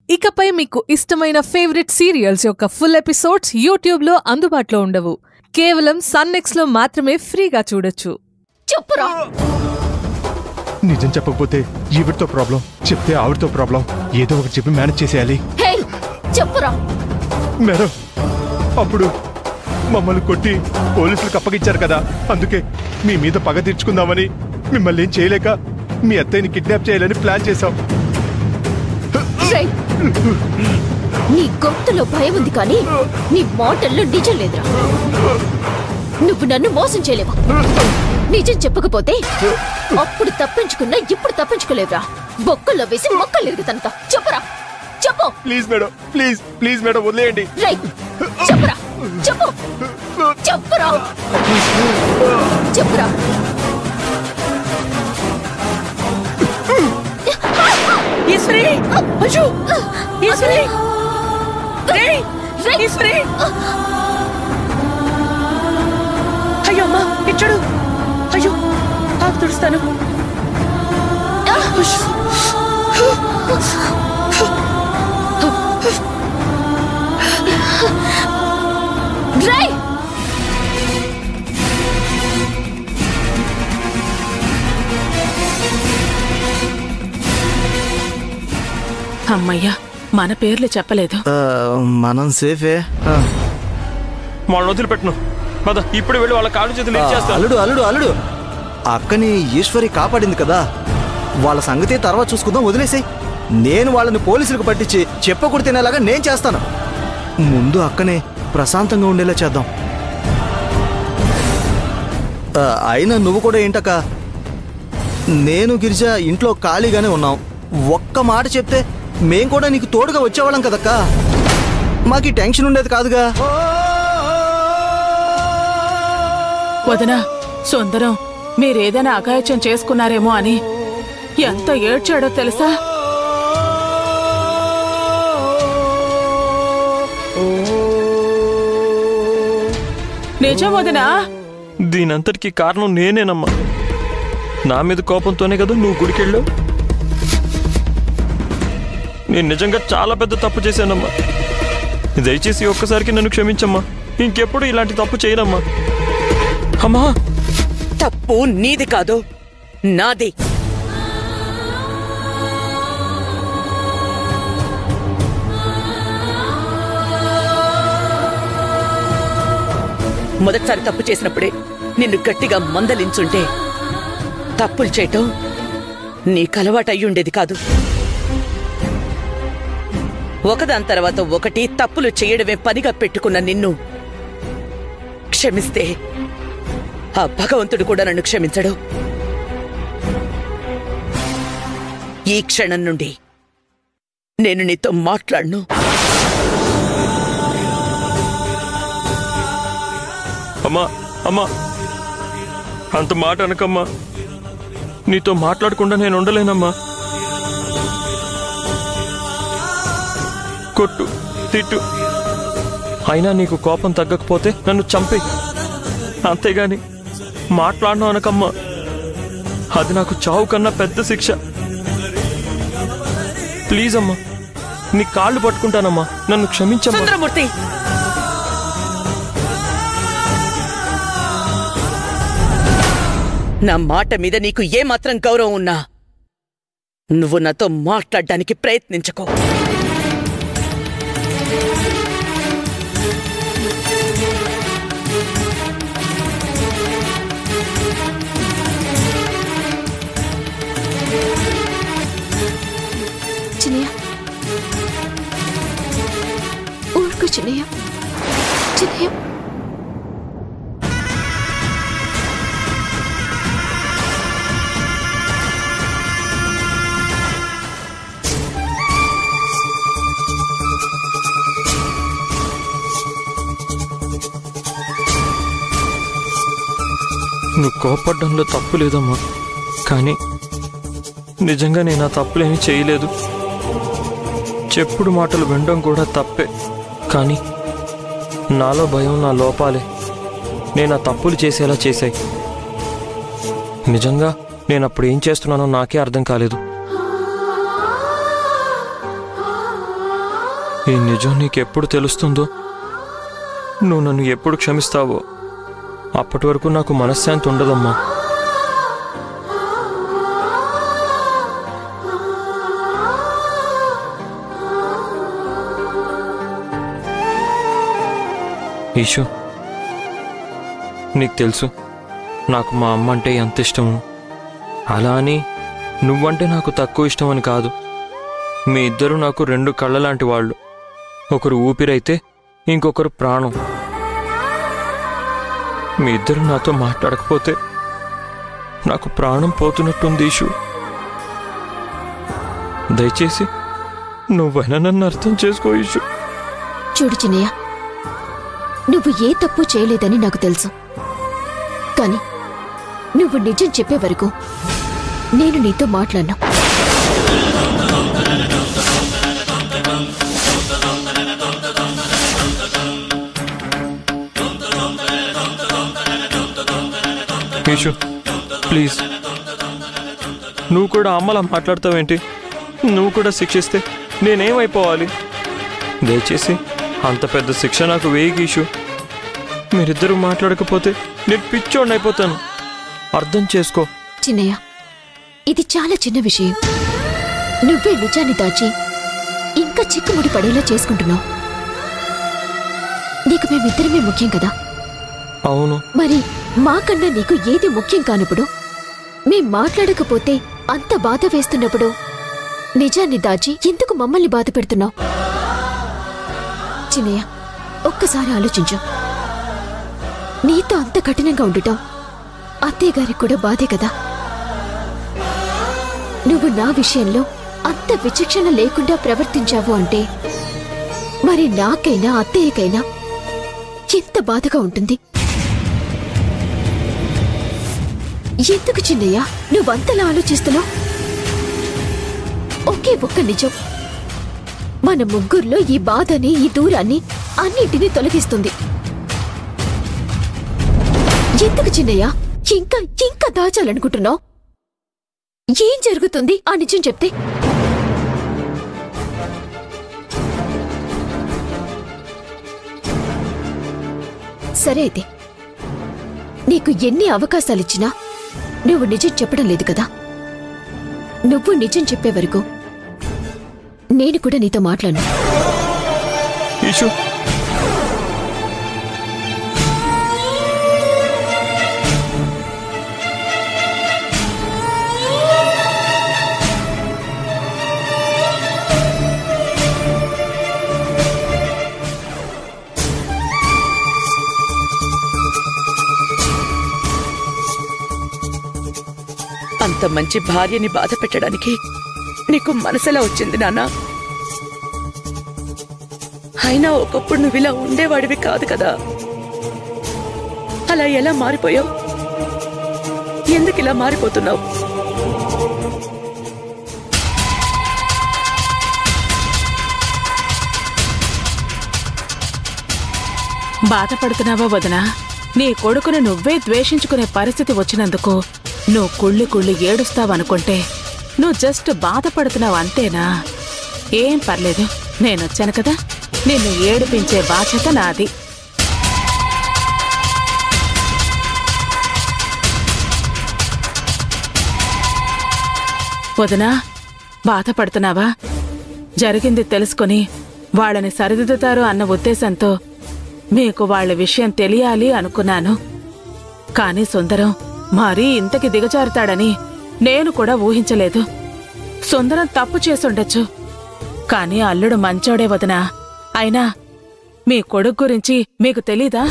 ఇకపై మీకు ఇష్టమైన ఫేవరెట్ సీరియల్స్ యొక్క ఫుల్ ఎపిసోడ్స్ యూట్యూబ్లో అందుబాటులో ఉండవు. కేవలం సన్నెక్స్లో మాత్రమే ఫ్రీగా చూడొచ్చు. చెప్పురా. నిజం చెప్పకపోతే ఈవిడతో ప్రాబ్లం, చెప్తే ఆవిడతో ప్రాబ్లం. ఏదో ఒకటి చెప్పి మేనేజ్ చేసేయాలి. చెప్పురా. మేడం, అప్పుడు మమ్మల్ని కొట్టి పోలీసులకు అప్పగించారు కదా, అందుకే మీ మీద పగ తీర్చుకుందామని మిమ్మల్ని ఏం చేయలేక మీ అత్తయ్యని కిడ్నాప్ చేయాలని ప్లాన్ చేశాం. నీ గొంతులో భయం ఉంది కానీ నీ మాటల్లో నిజం లేదురా. నువ్వు నన్ను మోసం చేయలేవా? నిజం చెప్పకపోతే అప్పుడు తప్పించుకున్నా ఇప్పుడు తప్పించుకోలేవురా. బొక్కల్లో వేసి మొక్కలు ఎరుగుతానుతా. చెప్పురా, చెప్పు. Please madam, please please madam, వదిలేయండి. చెప్పురా, చెప్పు. చెప్పురా, చెప్పురా. ఈశ్వరి, అయ్యో ఈశ్వరి, ఈశ్వరి, అయ్యో అమ్మా ఇచ్చాడు. అయ్యో ఆకు తుడుస్తాను. అమ్మయ్యా, మన పేర్లు చెప్పలేదు. మనం సేఫే. వాళ్ళని వదిలిపెట్టను. ఇప్పుడు వెళ్ళి వాళ్ళ కాళ్ళు చేతులు ఇచ్చేస్తా. అల్లుడు అల్లుడు అల్లుడు, అక్కని ఈశ్వరి కాపాడింది కదా, వాళ్ళ సంగతి తర్వాత చూసుకుందాం, వదిలేసాయి. నేను వాళ్ళని పోలీసులకు పట్టించి చెప్పకూడదు తినేలాగా నేను చేస్తాను. ముందు అక్కనే ప్రశాంతంగా ఉండేలా చేద్దాం. అయినా నువ్వు కూడా ఏంటక్క, నేను గిరిజ ఇంట్లో ఖాళీగానే ఉన్నాం. ఒక్క మాట చెప్తే మేం కూడా నీకు తోడుగా వచ్చేవాళ్ళం కదక్క. మాకు టెన్షన్ ఉండేది కాదుగా. వదనా, సుందరం మీరేదైనా అఘాయిత్యం చేసుకున్నారేమో అని ఎంత ఏడ్చాడో తెలుసా? నిజం వదనా. దీనంతటికి కారణం నేనేనమ్మా. నా మీద కోపంతోనే కదా నువ్వు గుడికెళ్ళావు. నేను నిజంగా చాలా పెద్ద తప్పు చేశానమ్మా. దయచేసి ఒక్కసారికి నన్ను క్షమించమ్మా. ఇంకెప్పుడు ఇలాంటి తప్పు చేయనమ్మా. అమ్మా, తప్పు నీది కాదు, నాది. మొదటిసారి తప్పు చేసినప్పుడే నిన్ను గట్టిగా మందలించుంటే తప్పులు చేయటం నీకు అలవాటు అయ్యుండేది కాదు. ఒకదాని తర్వాత ఒకటి తప్పులు చేయడమే పనిగా పెట్టుకున్న నిన్ను క్షమిస్తే ఆ భగవంతుడు కూడా నన్ను క్షమించడు. ఈ క్షణం నుండి నేను నీతో మాట్లాడను. అమ్మా అమ్మా, అంత మాట అనకమ్మా. నీతో మాట్లాడకుండా నేను ఉండలేనమ్మా. కొట్టు, తిట్టు, అయినా నీకు కోపం తగ్గకపోతే నన్ను చంపే. అంతేగాని మాట్లాడను అనకమ్మా. అది నాకు చావు కన్నా పెద్ద శిక్ష. ప్లీజ్ అమ్మా, నీ కాళ్ళు పట్టుకుంటానమ్మా, నన్ను క్షమించమ్మా. సుందరమూర్తి, నా మాట మీద నీకు ఏమాత్రం గౌరవం ఉన్నా నువ్వు నాతో మాట్లాడడానికి ప్రయత్నించకో. చిన్నయ్య, ఊరుకో చిన్నయ్య. చిన్నయ్య, నువ్వు కోపడ్డంలో తప్పు లేదమ్మా. కానీ నిజంగా నేను ఆ తప్పులేమీ చేయలేదు. చెప్పుడు మాటలు వినడం కూడా తప్పే. కానీ నాలో భయం, నా లోపాలే నేను ఆ తప్పులు చేసేలా చేశాయి. నిజంగా నేను అప్పుడు ఏం చేస్తున్నానో నాకే అర్థం కాలేదు. ఈ నిజం నీకెప్పుడు తెలుస్తుందో, నువ్వు నన్ను ఎప్పుడు క్షమిస్తావో అప్పటి వరకు నాకు మనశ్శాంతి ఉండదమ్మా. ఈషు, నీకు తెలుసు నాకు మా అమ్మ అంటే ఎంత ఇష్టమో. అలా అని నువ్వంటే నాకు తక్కువ ఇష్టం అని కాదు. మీ ఇద్దరు నాకు 2 కళ్ళ లాంటి వాళ్ళు. ఒకరు ఊపిరైతే ఇంకొకరు ప్రాణం. మీ ఇద్దరు నాతో మాట్లాడకపోతే నాకు ప్రాణం పోతున్నట్టుంది ఈషు. దయచేసి నువ్వైనా నన్ను అర్థం చేసుకో ఈషు. చూడు చిన్నయ్య, నువ్వు ఏ తప్పు చేయలేదని నాకు తెలుసు. కానీ నువ్వు నిజం చెప్పే వరకు నేను నీతో మాట్లాడను. ఈషు, ప్లీజ్, నువ్వు కూడా అమ్మలా మాట్లాడతావేంటి? నువ్వు కూడా శిక్షిస్తే నేనేమైపోవాలి? దయచేసి అంత పెద్ద శిక్ష నాకు వేయి ఈషు. మీరిద్దరూ మాట్లాడకపోతే నేను పిచ్చోడిని అయిపోతాను. అర్థం చేసుకో. చిన్నయ్య, ఇది చాలా చిన్న విషయం. నువ్వే నిజాన్ని దాచి ఇంకా చిక్కుముడి పడేలా చేసుకుంటున్నావు. నీకు మేమిద్దరమే ముఖ్యం కదా. అవును. మరి మాకన్నా నీకు ఏది ముఖ్యం కానప్పుడు, మేం మాట్లాడకపోతే అంత బాధ వేస్తున్నప్పుడు నిజాన్ని దాచి ఎందుకు మమ్మల్ని బాధ పెడుతున్నావు? చిన్నయ్య, ఒక్కసారి ఆలోచించు. నీతో అంత కఠినంగా ఉండటం అత్తయ్య గారికి కూడా బాధే కదా. నువ్వు నా విషయంలో అంత విచక్షణ లేకుండా ప్రవర్తించావు అంటే మరి నాకైనా అత్తయ్యకైనా ఎంత బాధగా ఉంటుంది. ఎందుకు చిన్నయ్య నువ్వంతలా ఆలోచిస్తున్నావు? ఒకే ఒక్క నిజం మన ముగ్గురులో ఈ బాధని, ఈ దూరాన్ని అన్నిటినీ తొలగిస్తుంది. ఎందుకు చిన్నయ్య ఇంకా ఇంకా దాచాలనుకుంటున్నావు? ఏం జరుగుతుంది ఆ నిజం చెప్తే? సరే అయితే, నీకు ఎన్ని అవకాశాలిచ్చినా నువ్వు నిజం చెప్పడం లేదు కదా. నువ్వు నిజం చెప్పే వరకు నేను కూడా నీతో మాట్లాడను. ఈషు, అంత మంచి భార్యని బాధ పెట్టడానికి నీకు మనసులా వచ్చింది నాన్న. అయినా ఒకప్పుడు నువ్వు ఇలా ఉండేవాడివి కాదు కదా. అలా ఎలా మారిపోయావు? ఎందుకు ఇలా మారిపోతున్నావు? బాధపడుతున్నావా వదినా? నీ కొడుకును నువ్వే ద్వేషించుకునే పరిస్థితి వచ్చినందుకు నువ్వు కుళ్ళి కుళ్ళి ఏడుస్తావనుకుంటే నువ్వు జస్ట్ బాధపడుతున్నావు అంతేనా? ఏం పర్లేదు, నేనొచ్చాను కదా, నిన్ను ఏడిపించే బాధ్యత నాది. వదినా, బాధపడుతున్నావా? జరిగింది తెలుసుకుని వాళ్ళని సరిదిద్దుతారు అన్న ఉద్దేశంతో మీకు వాళ్ళ విషయం తెలియాలి అనుకున్నాను. కాని సుందరం మరీ ఇంతకి దిగజారుతాడని నేను కూడా ఊహించలేదు. సుందరం తప్పు చేసుండొచ్చు, కాని అల్లుడు మంచోడే వదినా. అయినా మీ కొడుకు గురించి మీకు తెలీదా?